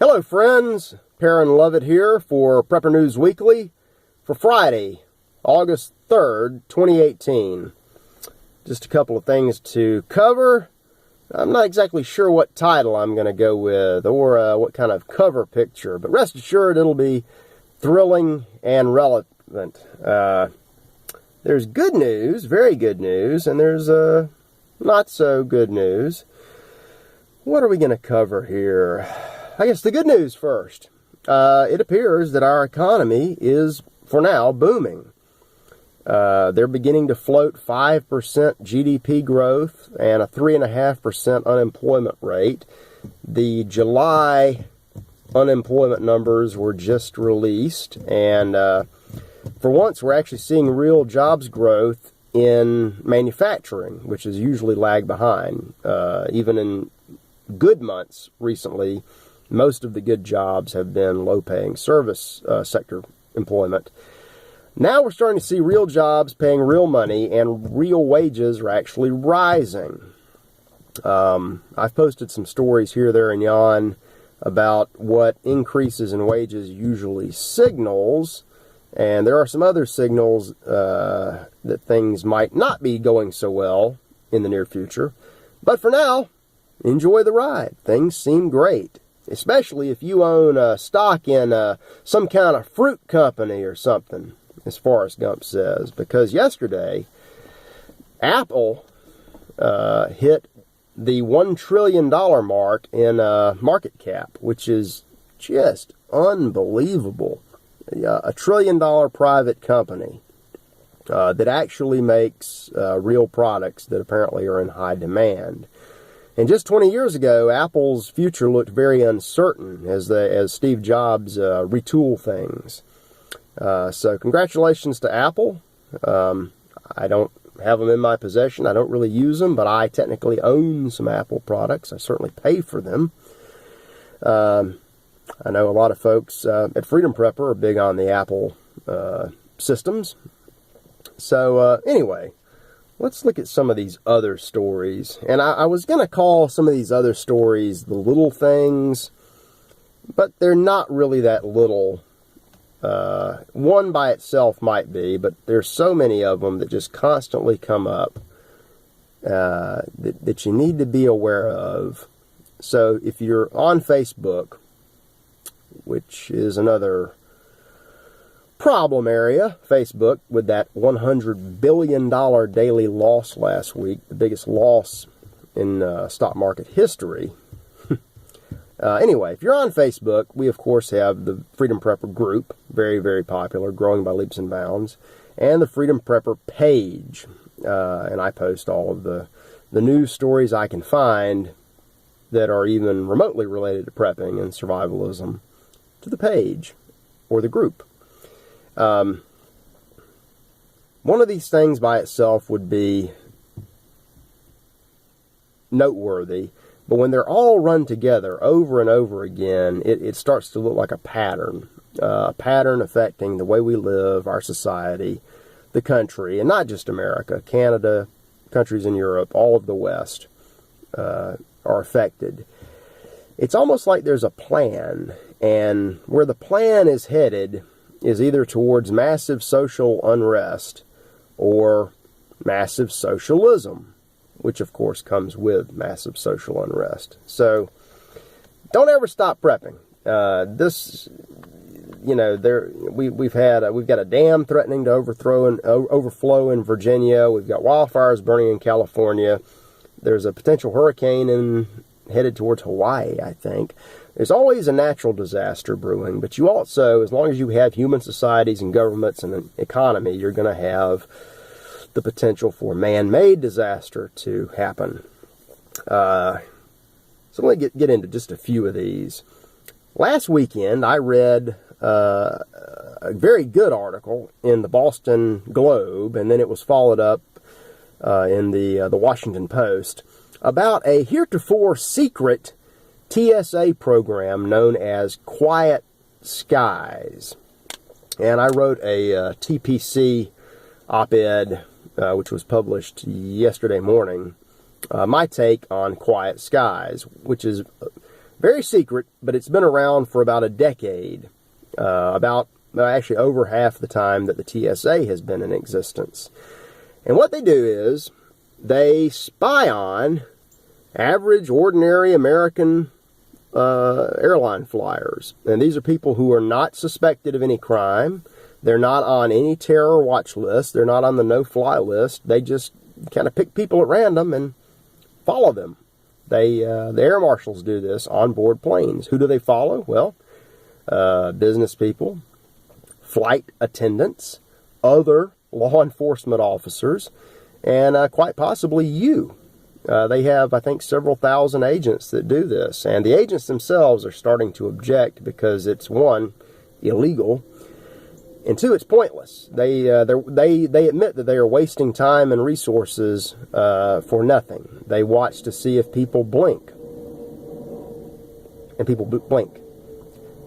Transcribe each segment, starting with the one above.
Hello friends, Perrin Lovett here for Prepper News Weekly for Friday, August 3rd, 2018. Just a couple of things to cover. I'm not exactly sure what title I'm going to go with or what kind of cover picture, but rest assured it'll be thrilling and relevant. There's good news, very good news, and there's not so good news. What are we going to cover here? I guess the good news first. It appears that our economy is, for now, booming. They're beginning to float 5% GDP growth and a 3.5% unemployment rate. The July unemployment numbers were just released, and for once we're actually seeing real jobs growth in manufacturing, which has usually lagged behind. Even in good months recently, most of the good jobs have been low-paying service sector employment. Now we're starting to see real jobs paying real money, and real wages are actually rising. I've posted some stories here, there, and yon about what increases in wages usually signals, and there are some other signals that things might not be going so well in the near future. But for now, enjoy the ride. Things seem great. Especially if you own stock in some kind of fruit company or something, as Forrest Gump says. Because yesterday, Apple hit the $1 trillion mark in market cap, which is just unbelievable. A $1 trillion private company that actually makes real products that apparently are in high demand. And just 20 years ago, Apple's future looked very uncertain as Steve Jobs retool things. So congratulations to Apple. I don't have them in my possession. I don't really use them, but I technically own some Apple products. I certainly pay for them. I know a lot of folks at Freedom Prepper are big on the Apple systems. So anyway, let's look at some of these other stories. And I was going to call some of these other stories the little things, but they're not really that little. One by itself might be, but there's so many of them that just constantly come up that you need to be aware of. So if you're on Facebook, which is another problem area, Facebook, with that $100 billion daily loss last week, the biggest loss in stock market history. Anyway, if you're on Facebook, we of course have the Freedom Prepper group, very, very popular, growing by leaps and bounds, and the Freedom Prepper page. And I post all of the news stories I can find that are even remotely related to prepping and survivalism to the page or the group. One of these things by itself would be noteworthy, but when they're all run together over and over again, it starts to look like a pattern affecting the way we live, our society, the country, and not just America, Canada, countries in Europe, all of the West are affected. It's almost like there's a plan, and where the plan is headed is either towards massive social unrest or massive socialism, which of course comes with massive social unrest. So don't ever stop prepping. We've got a dam threatening to overflow in Virginia. We've got wildfires burning in California. There's a potential hurricane headed towards Hawaii, I think. There's always a natural disaster brewing, but you also, as long as you have human societies and governments and an economy, you're going to have the potential for man-made disaster to happen. So let me get into just a few of these. Last weekend, I read a very good article in the Boston Globe, and then it was followed up in the Washington Post, about a heretofore secret TSA program known as Quiet Skies. And I wrote a TPC op-ed, which was published yesterday morning, my take on Quiet Skies, which is Very secret, but it's been around for about a decade. Actually over half the time that the TSA has been in existence. And what they do is they spy on average, ordinary American airline flyers. And these are people who are not suspected of any crime. They're not on any terror watch list. They're not on the no-fly list. They just kind of pick people at random and follow them. The air marshals do this on board planes. Who do they follow? Well, business people, flight attendants, other law enforcement officers, and quite possibly you. They have, I think, several thousand agents that do this. And the agents themselves are starting to object because it's, one, illegal, and two, it's pointless. They admit that they are wasting time and resources for nothing. They watch to see if people blink. And people blink.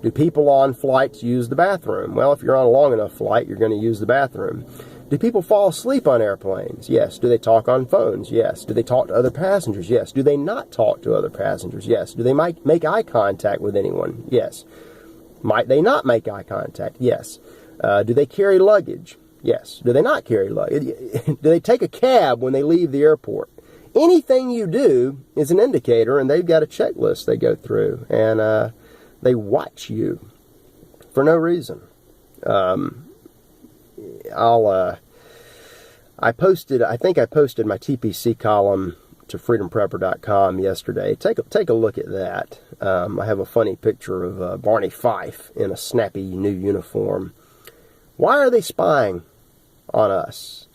Do people on flights use the bathroom? Well, if you're on a long enough flight, you're going to use the bathroom. Do people fall asleep on airplanes? Yes. Do they talk on phones? Yes. Do they talk to other passengers? Yes. Do they not talk to other passengers? Yes. Do they make eye contact with anyone? Yes. Might they not make eye contact? Yes. Do they carry luggage? Yes. Do they not carry luggage? Do they take a cab when they leave the airport? Anything you do is an indicator, and they've got a checklist they go through, and they watch you for no reason. I posted my TPC column to freedomprepper.com yesterday. Take a look at that. I have a funny picture of Barney Fife in a snappy new uniform. Why are they spying on us?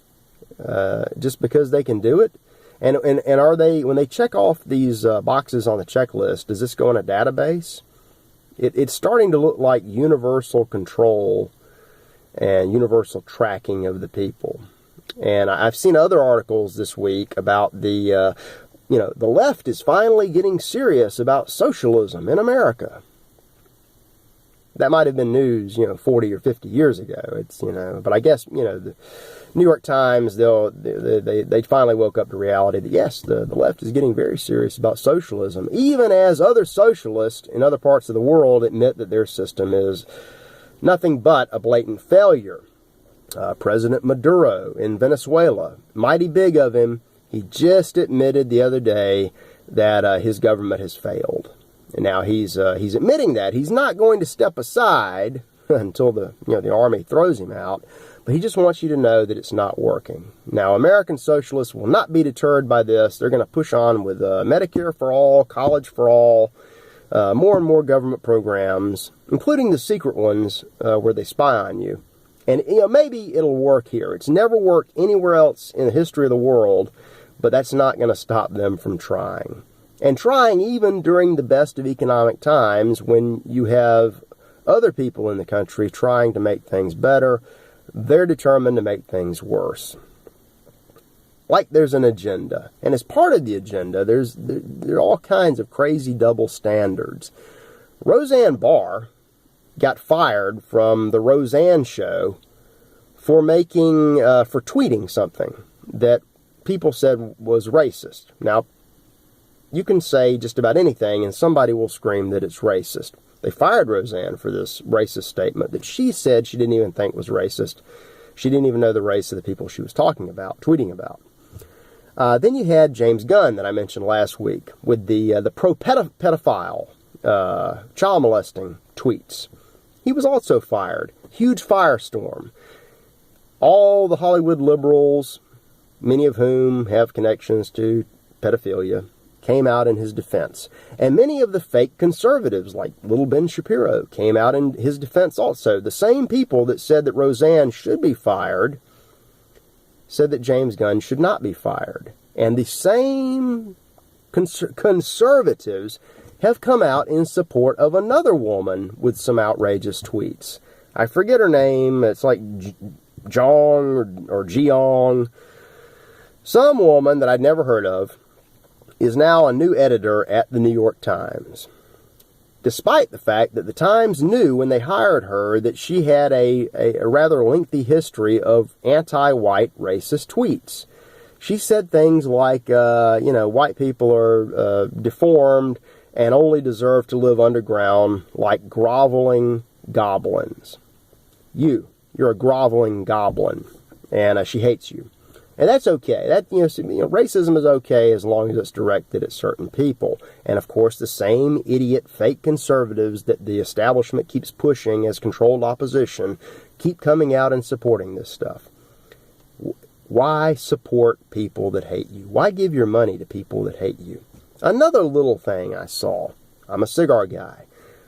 Just because they can do it? And are they, when they check off these boxes on the checklist, does this go in a database? It's starting to look like universal control and universal tracking of the people. And I've seen other articles this week about the left is finally getting serious about socialism in America. That might have been news, 40 or 50 years ago. But I guess, the New York Times, they finally woke up to reality that, yes, the left is getting very serious about socialism, even as other socialists in other parts of the world admit that their system is nothing but a blatant failure. President Maduro in Venezuela, mighty big of him, he just admitted the other day that his government has failed. And now he's admitting that. He's not going to step aside until the army throws him out, but he just wants you to know that it's not working. Now, American socialists will not be deterred by this. They're going to push on with Medicare for all, college for all, more and more government programs, including the secret ones where they spy on you. And maybe it'll work here. It's never worked anywhere else in the history of the world, but that's not going to stop them from trying. And trying even during the best of economic times when you have other people in the country trying to make things better, they're determined to make things worse. Like there's an agenda. And as part of the agenda, there are all kinds of crazy double standards. Roseanne Barr got fired from the Roseanne Show for tweeting something that people said was racist. Now, you can say just about anything and somebody will scream that it's racist. They fired Roseanne for this racist statement that she said she didn't even think was racist. She didn't even know the race of the people she was tweeting about. Then you had James Gunn that I mentioned last week with the pro-pedophile child molesting tweets. He was also fired. Huge firestorm. All the Hollywood liberals, many of whom have connections to pedophilia, came out in his defense. And many of the fake conservatives, like little Ben Shapiro, came out in his defense also. The same people that said that Roseanne should be fired said that James Gunn should not be fired. And the same conservatives have come out in support of another woman with some outrageous tweets. I forget her name. It's like Jong or Jeong. Some woman that I'd never heard of is now a new editor at the New York Times, despite the fact that the Times knew when they hired her that she had a rather lengthy history of anti-white racist tweets. She said things like, white people are deformed and only deserve to live underground like groveling goblins. You're a groveling goblin, and she hates you. And that's okay. Racism is okay as long as it's directed at certain people. And of course, the same idiot fake conservatives that the establishment keeps pushing as controlled opposition keep coming out and supporting this stuff. Why support people that hate you? Why give your money to people that hate you? Another little thing I saw. I'm a cigar guy.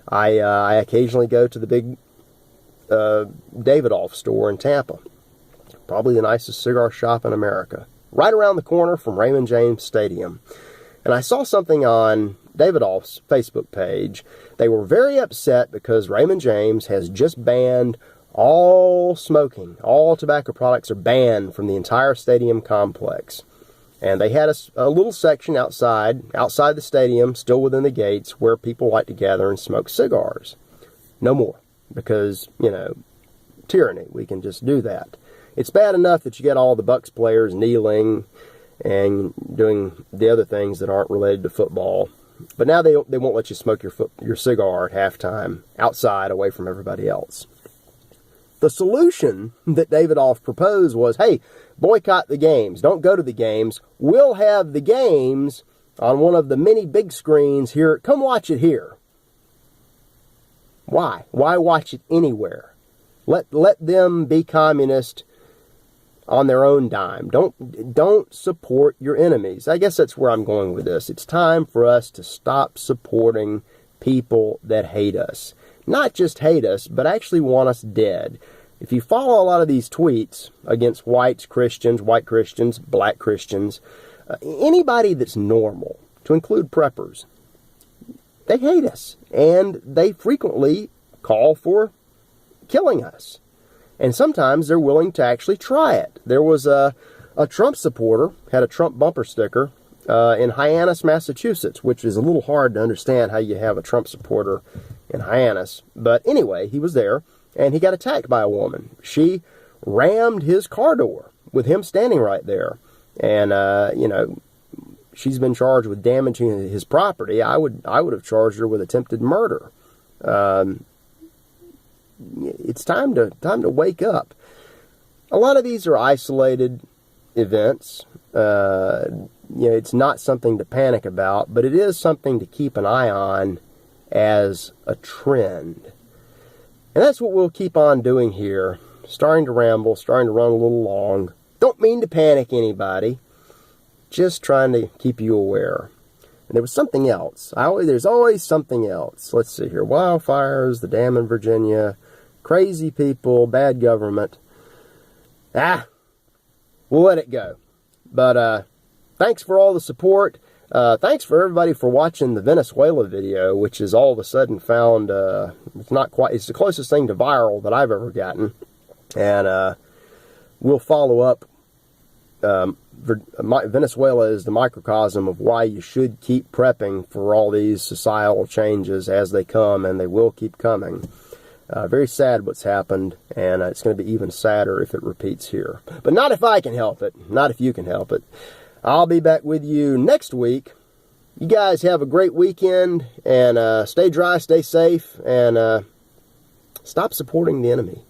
I occasionally go to the big Davidoff store in Tampa. Probably the nicest cigar shop in America. Right around the corner from Raymond James Stadium. And I saw something on Davidoff's Facebook page. They were very upset because Raymond James has just banned all smoking. All tobacco products are banned from the entire stadium complex. And they had a little section outside the stadium, still within the gates, where people like to gather and smoke cigars. No more. Because, tyranny. We can just do that. It's bad enough that you get all the Bucks players kneeling and doing the other things that aren't related to football. But now they won't let you smoke your cigar at halftime outside away from everybody else. The solution that Davidoff proposed was, hey, boycott the games. Don't go to the games. We'll have the games on one of the many big screens here. Come watch it here. Why? Why watch it anywhere? Let them be communist on their own dime. Don't support your enemies. I guess that's where I'm going with this. It's time for us to stop supporting people that hate us. Not just hate us, but actually want us dead. If you follow a lot of these tweets against white Christians, black Christians, anybody that's normal, to include preppers, they hate us. And they frequently call for killing us. And sometimes they're willing to actually try it. There was a Trump supporter, had a Trump bumper sticker in Hyannis, Massachusetts, which is a little hard to understand how you have a Trump supporter in Hyannis. But anyway, he was there, and he got attacked by a woman. She rammed his car door with him standing right there. And, she's been charged with damaging his property. I would have charged her with attempted murder. It's time to wake up. A lot of these are isolated events. It's not something to panic about, but it is something to keep an eye on as a trend. And that's what we'll keep on doing here. Starting to ramble, starting to run a little long. Don't mean to panic anybody. Just trying to keep you aware. And there was something else. There's always something else. Let's see here. Wildfires, the dam in Virginia, crazy people, bad government. We'll let it go. But thanks for all the support. Thanks for everybody for watching the Venezuela video, which is all of a sudden found, it's the closest thing to viral that I've ever gotten. And we'll follow up. Venezuela is the microcosm of why you should keep prepping for all these societal changes as they come, and they will keep coming. Very sad what's happened, and it's going to be even sadder if it repeats here. But not if I can help it. Not if you can help it. I'll be back with you next week. You guys have a great weekend, and stay dry, stay safe, and stop supporting the enemy.